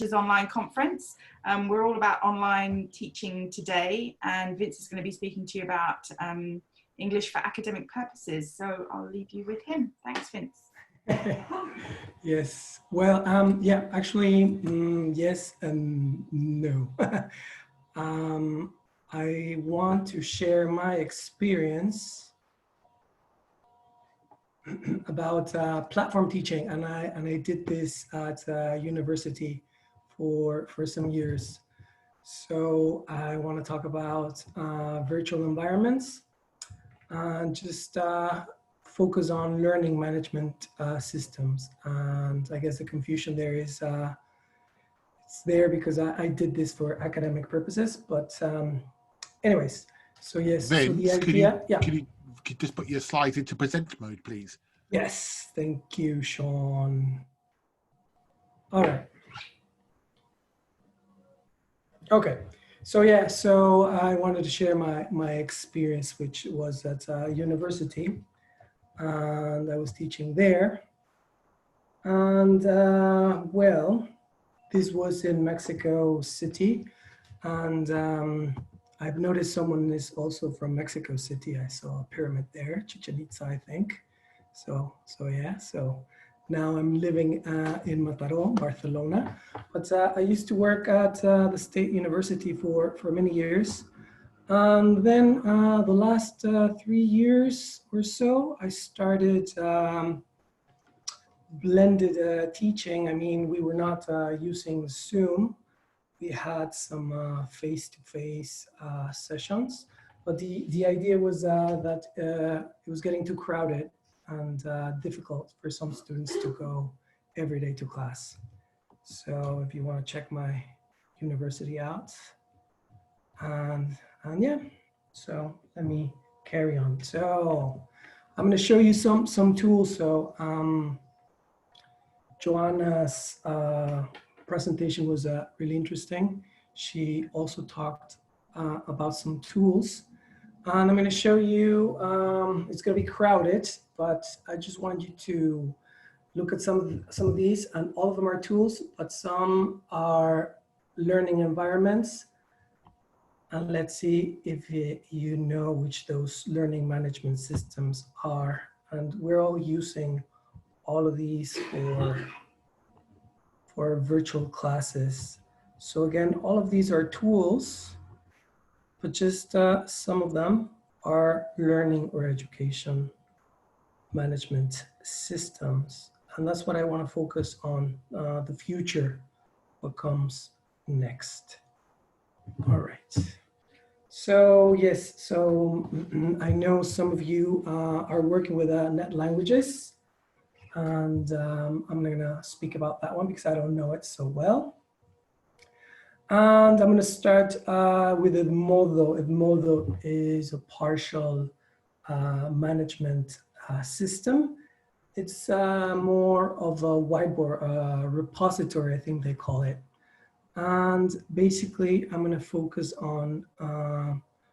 Teachers Online Conference. We're all about online teaching today, and Vince is going to be speaking to you about English for academic purposes. So I'll leave you with him. Thanks, Vince. Yes, well, yeah, actually, yes and no. I want to share my experience about platform teaching, and I did this at university for some years. So I want to talk about virtual environments and just focus on learning management systems. And I guess the confusion there is it's there because I did this for academic purposes, but anyways, so yes, Vince, so the idea, could you just put your slides into present mode, please? Yes, thank you, Sean. All right. Okay, so yeah, so I wanted to share my experience, which was at university, and I was teaching there. And well, this was in Mexico City, and I've noticed someone is also from Mexico City. I saw a pyramid there, Chichen Itza, I think. So yeah, so now I'm living in Mataró, Barcelona, but I used to work at the State University for many years. And then the last 3 years or so, I started blended teaching. I mean, we were not using Zoom. We had some face-to-face sessions, but the idea was that it was getting too crowded and difficult for some students to go every day to class. So if you want to check my university out, and yeah, so let me carry on. So I'm going to show you some tools. So Joanna's presentation was really interesting. She also talked about some tools, and I'm going to show you, it's going to be crowded, but I just want you to look at some of these, and all of them are tools, but some are learning environments. And let's see if you know which those learning management systems are. And we're all using all of these for virtual classes. So again, all of these are tools, but just some of them are learning or education management systems. And that's what I want to focus on, the future, what comes next. All right. So yes, so I know some of you are working with net languages, and I'm going to speak about that one because I don't know it so well. And I'm going to start with Edmodo. Edmodo is a partial management system. It's more of a whiteboard repository, I think they call it. And basically, I'm going to focus on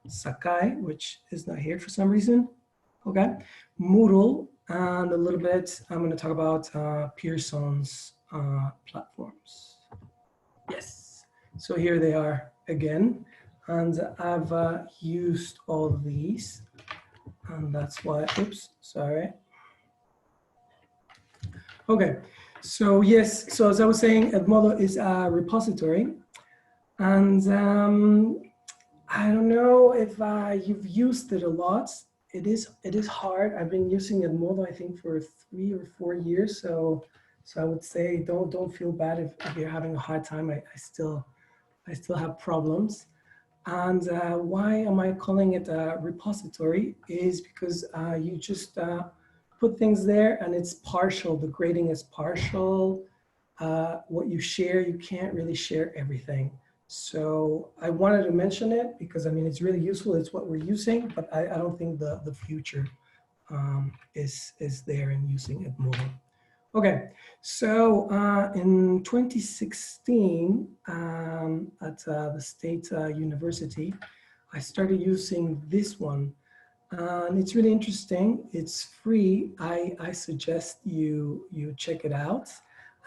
Sakai, which is not here for some reason. Okay, Moodle, and a little bit, I'm going to talk about Pearson's platforms. Yes, so here they are again. And I've used all of these. And that's why, oops, sorry. Okay, so yes, so as I was saying, Edmodo is a repository. And I don't know if you've used it a lot. It is hard. I've been using Edmodo, I think, for 3 or 4 years. So I would say don't feel bad if you're having a hard time. I still have problems. And why am I calling it a repository is because you just put things there and it's partial. The grading is partial. What you share, you can't really share everything. So I wanted to mention it because I mean, it's really useful. It's what we're using, but I don't think the future is there in using Edmodo. Okay, so in 2016 at the State University, I started using this one. And it's really interesting. It's free. I suggest you check it out.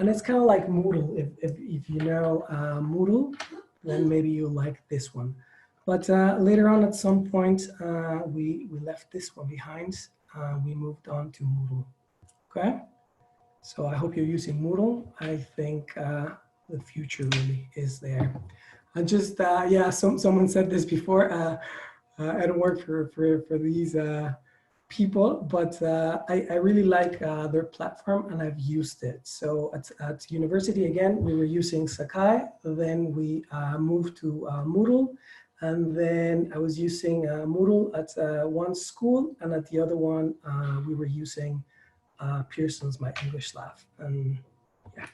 And it's kind of like Moodle. If you know Moodle, then maybe you'll like this one. But later on at some point, we left this one behind. We moved on to Moodle, okay? So I hope you're using Moodle. I think the future really is there. And just, yeah, someone said this before. I don't work for these people, but I really like their platform and I've used it. So at university, again, we were using Sakai. Then we moved to Moodle. And then I was using Moodle at one school, and at the other one, we were using Pearson's My English Lab. And yeah,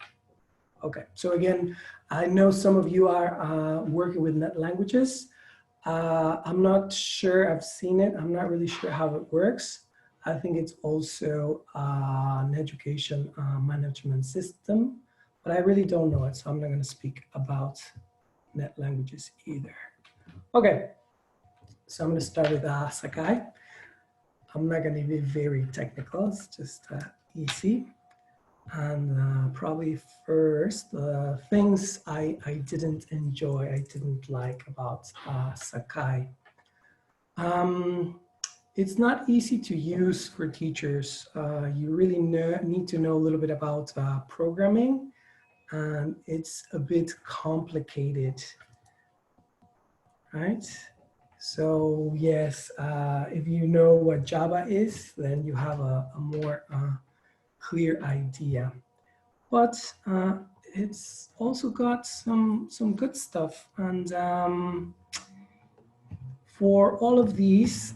okay. So again, I know some of you are working with net languages. I'm not sure, I've seen it. I'm not really sure how it works. I think it's also an education management system, but I really don't know it. So I'm not going to speak about net languages either. Okay, so I'm going to start with Sakai. I'm not going to be very technical, it's just easy. And probably first, things I didn't enjoy, I didn't like about Sakai. It's not easy to use for teachers. You really need to know a little bit about programming, and it's a bit complicated, right? So yes, if you know what Java is, then you have a more clear idea. But it's also got some good stuff. And for all of these,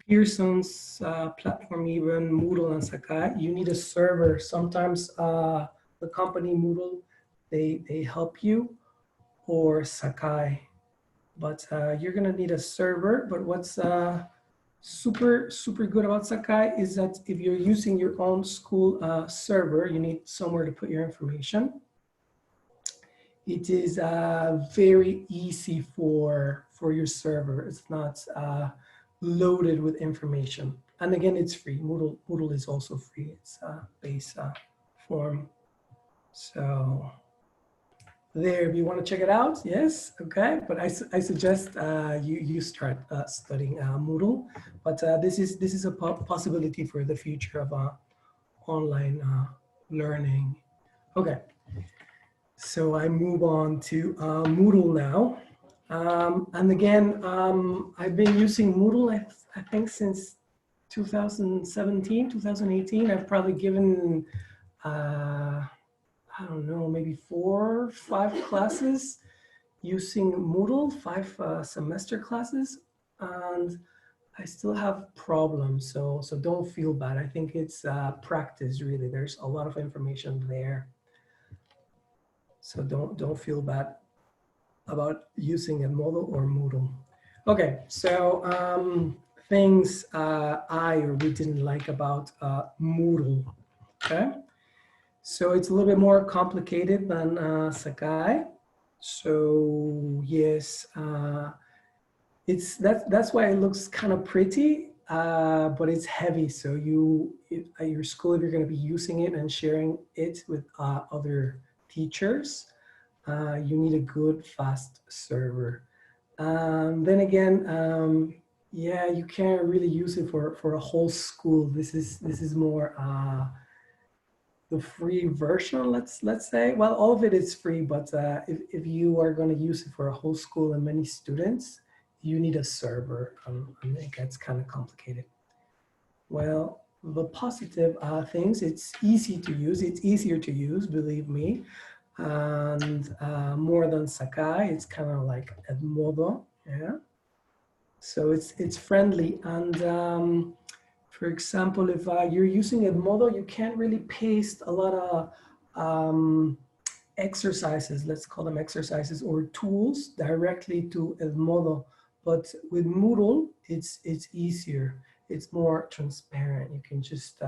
Pearson's platform, even Moodle and Sakai, you need a server. Sometimes the company Moodle, they help you, or Sakai. But you're gonna need a server. But what's super good about Sakai is that if you're using your own school server, you need somewhere to put your information. It is very easy for your server. It's not loaded with information. And again, it's free. Moodle is also free. It's base form. So there, if you want to check it out, yes, okay. But I suggest you start studying Moodle. But this is a possibility for the future of online learning. Okay, so I move on to Moodle now. And again, I've been using Moodle, I think since 2017, 2018. I've probably given I don't know, maybe 4 or 5 classes using Moodle, 5 semester classes, and I still have problems. So don't feel bad. I think it's practice really. There's a lot of information there. So don't feel bad about using a Moodle or Moodle. Okay, so things I or we didn't like about Moodle. Okay. So it's a little bit more complicated than Sakai. So yes, that's why it looks kind of pretty, but it's heavy. So at your school, if you're going to be using it and sharing it with other teachers, you need a good fast server. Then again, yeah, you can't really use it for a whole school. This is more the free version, let's say. Well, all of it is free, but if you are going to use it for a whole school and many students, you need a server. And it gets kind of complicated. Well, the positive things, it's easy to use. It's easier to use, believe me. And more than Sakai, it's kind of like Edmodo, yeah. So it's friendly. And for example, if you're using Edmodo, you can't really paste a lot of exercises, let's call them exercises, or tools directly to Edmodo. But with Moodle, it's easier. It's more transparent. You can just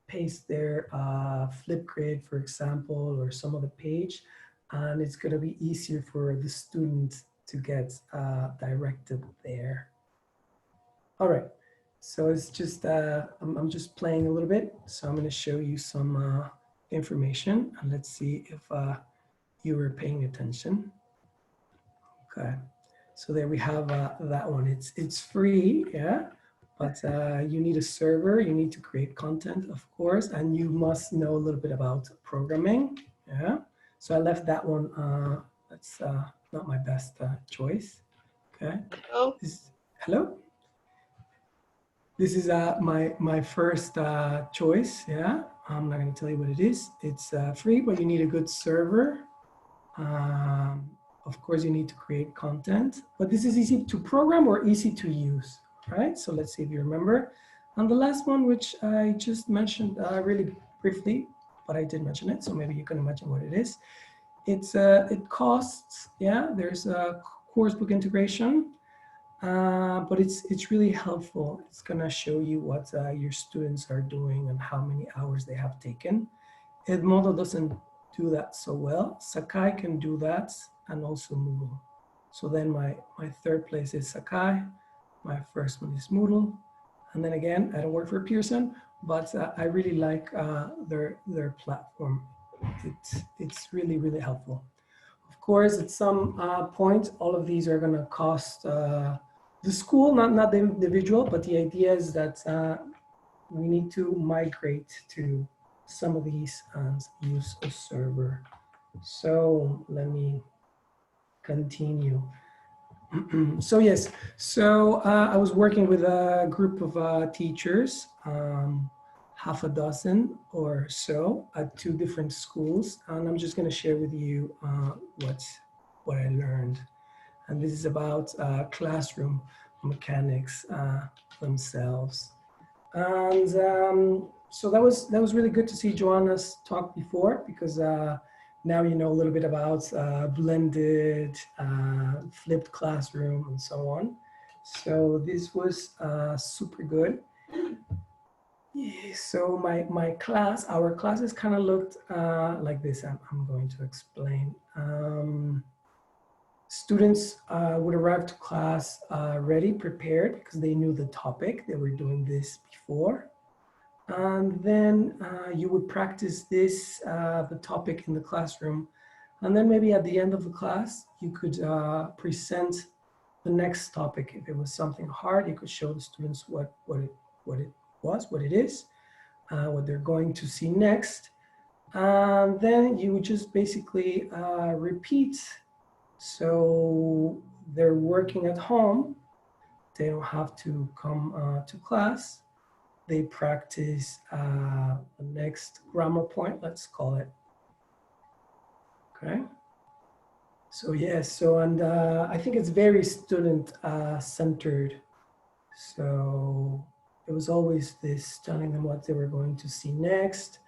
paste their Flipgrid, for example, or some other page, and it's going to be easier for the student to get directed there. All right. So it's just, I'm just playing a little bit. So I'm going to show you some information, and let's see if you were paying attention. Okay. So there we have that one. It's free, yeah, but you need a server. You need to create content, of course, and you must know a little bit about programming, yeah. So I left that one. That's not my best choice. Okay. Hello. Hello. This is my first choice. Yeah, I'm not going to tell you what it is. It's free, but you need a good server. Of course, you need to create content, but this is easy to program or easy to use, right? So let's see if you remember. And the last one, which I just mentioned really briefly, but I did mention it, so maybe you can imagine what it is. It costs, yeah, there's a course book integration. But it's really helpful. It's gonna show you what your students are doing and how many hours they have taken. Edmodo doesn't do that so well. Sakai can do that, and also Moodle. So then my third place is Sakai. My first one is Moodle. And then again, I don't work for Pearson, but I really like their platform. It's really, really helpful. Of course, at some point, all of these are gonna cost the school, not the individual, but the idea is that we need to migrate to some of these and use a server. So let me continue. So yes, so I was working with a group of teachers, half a dozen or so at 2 different schools, and I'm just going to share with you what I learned. And this is about classroom mechanics themselves. And so that was really good to see Joanna's talk before, because now you know a little bit about blended, flipped classroom and so on. So this was super good. Yeah, so our classes kind of looked like this. I'm going to explain. Students would arrive to class ready, prepared, because they knew the topic. They were doing this before. And then you would practice this, the topic in the classroom. And then maybe at the end of the class, you could present the next topic. If it was something hard, you could show the students what it is, what they're going to see next. And then you would just basically repeat. So they're working at home. They don't have to come to class. They practice the next grammar point, let's call it. Okay. So yes, so and I think it's very student centered. So it was always this telling them what they were going to see next.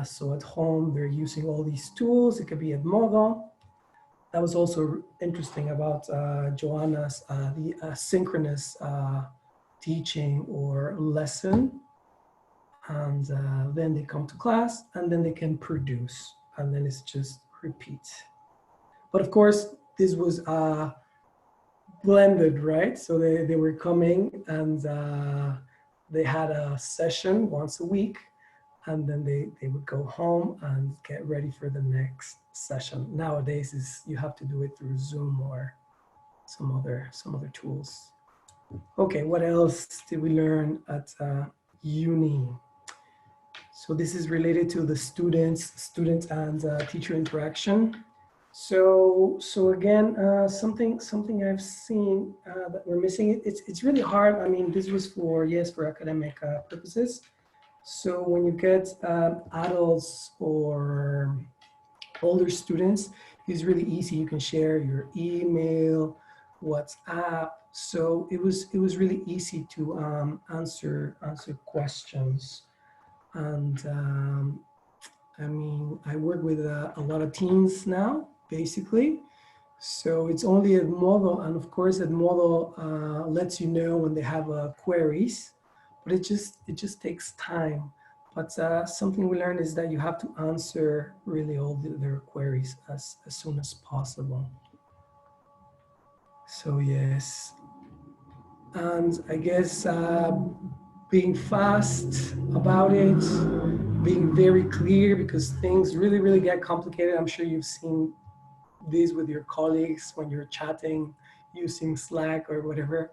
So at home, they're using all these tools. It could be Edmodo. That was also interesting about Joanna's, the synchronous teaching or lesson. And then they come to class, and then they can produce, and then it's just repeat. But of course, this was blended, right? So they were coming, and they had a session once a week, and then they would go home and get ready for the next session. Nowadays you have to do it through Zoom or some other tools. Okay, what else did we learn at uni? So this is related to the student and teacher interaction. So again, something I've seen that we're missing. It's really hard. I mean, this was for academic purposes. So when you get adults or older students, it's really easy. You can share your email, WhatsApp. So it was really easy to answer questions. And I mean, I work with a lot of teens now, basically. So it's only Edmodo, and of course Edmodo lets you know when they have queries, but it just takes time. But something we learned is that you have to answer really all their queries as soon as possible. So yes. And I guess being fast about it, being very clear, because things really, really get complicated. I'm sure you've seen these with your colleagues when you're chatting using Slack or whatever.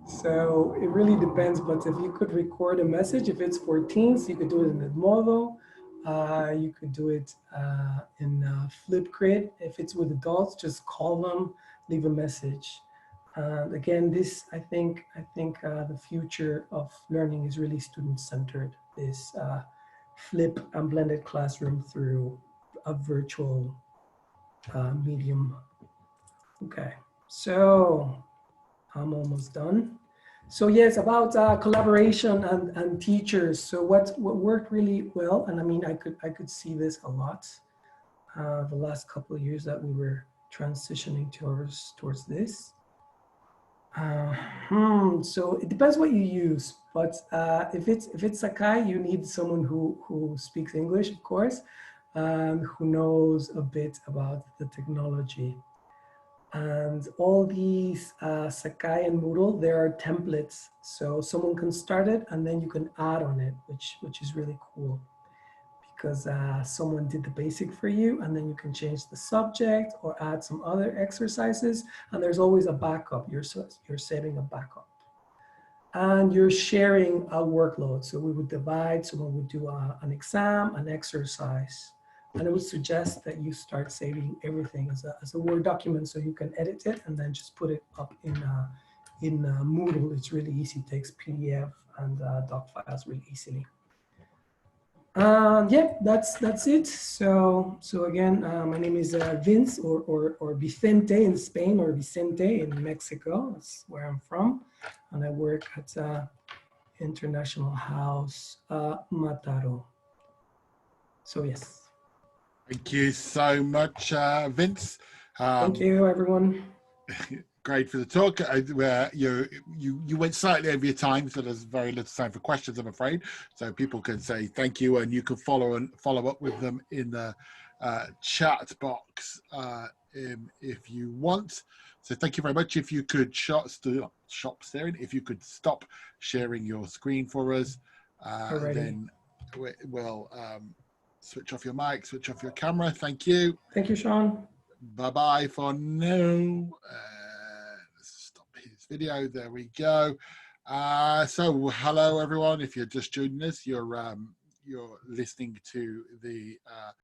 So it really depends, but if you could record a message, if it's for teens, you could do it in Edmodo. You could do it in Flipgrid. If it's with adults, just call them, leave a message. Again, this I think the future of learning is really student-centered. This flip and blended classroom through a virtual medium. Okay, so I'm almost done. So yes, about collaboration and teachers. So what worked really well, and I mean I could see this a lot the last couple of years that we were transitioning towards this. So it depends what you use, but if it's Sakai, you need someone who speaks English, of course, who knows a bit about the technology. And all these Sakai and Moodle, there are templates, so someone can start it and then you can add on it, which is really cool, because someone did the basic for you, and then you can change the subject or add some other exercises, and there's always a backup. You're saving a backup. And you're sharing a workload. So we would divide, someone would do an exam, an exercise, and it would suggest that you start saving everything as a Word document so you can edit it and then just put it up in Moodle. It's really easy, it takes PDF and doc files really easily. Yeah, that's it. So again, my name is Vince or Vicente in Spain, or Vicente in Mexico. That's where I'm from, and I work at International House Mataró. So yes. Thank you so much, Vince. Thank you, everyone. Great for the talk. You went slightly over your time, so there's very little time for questions, I'm afraid. So people can say thank you, and you can follow up with them in the chat box if you want. So thank you very much. If you could if you could stop sharing your screen for us, then we'll switch off your mic, switch off your camera. Thank you. Thank you, Sean. Bye-bye for now. Let's stop his video. There we go. So hello everyone. If you're just joining us, you're listening to the